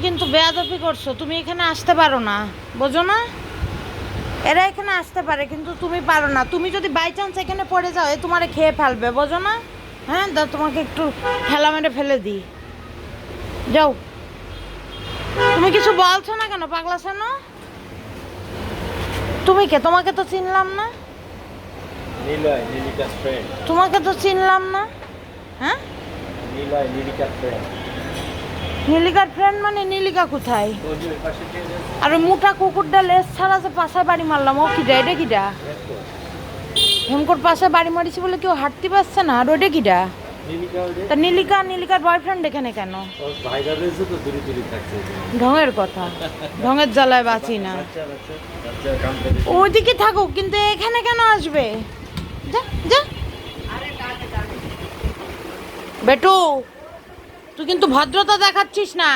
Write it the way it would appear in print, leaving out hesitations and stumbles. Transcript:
কিন্তু বেয়াদবি করছো, তুমি এখানে আসতে পারো না, বোঝো না? এরা এখানে আসতে পারে কিন্তু তুমি পারো না। তুমি যদি বাই চান্স এখানে পড়ে যাও, এ তোমারে খেয়ে ফেলবে, বোঝো না? হ্যাঁ, দাও তোমাকে একটু ঠেলা মেরে ফেলে দিই, যাও। তুমি কিছু বলছো না কেন, পাগলা শোনো? তুমি কে? তোমাকে তো চিনলাম না। নিলয়, নিলিকার ফ্রেন্ড। তোমাকে তো চিনলাম না। হ্যাঁ, নিলয়, নিলিকার ফ্রেন্ড। নীলিকার ফ্রেন্ড মানে নীলিকা কোথায়? ওই যে ওই পাশে যে আর ওই মোটা কুকুরটা লেজ ছাড়া যে পাশায় বাড়ি মারলাম, ও কিডা? এটা কিডা? হেমকোর পাশে বাড়ি মারিছি বলে কেউ হাঁটতে পারছে না, আর ওইটা কিডা? নিলিকা ওই যে তা নীলিকার বয়ফ্রেন্ড এখানে কেন? ওর ভাইরা রয়েছে তো দূরে দূরে থাকছে। ঢঙের কথা, ঢঙের জ্বালায় বাঁচি না। বাচ্চা বাচ্চা বাচ্চা কাম করে। ওইদিকে থাকুক, কিন্তু এখানে কেন আসবে? যা যা বেটু, তুই কিন্তু ভদ্রতা দেখাচ্ছিস না।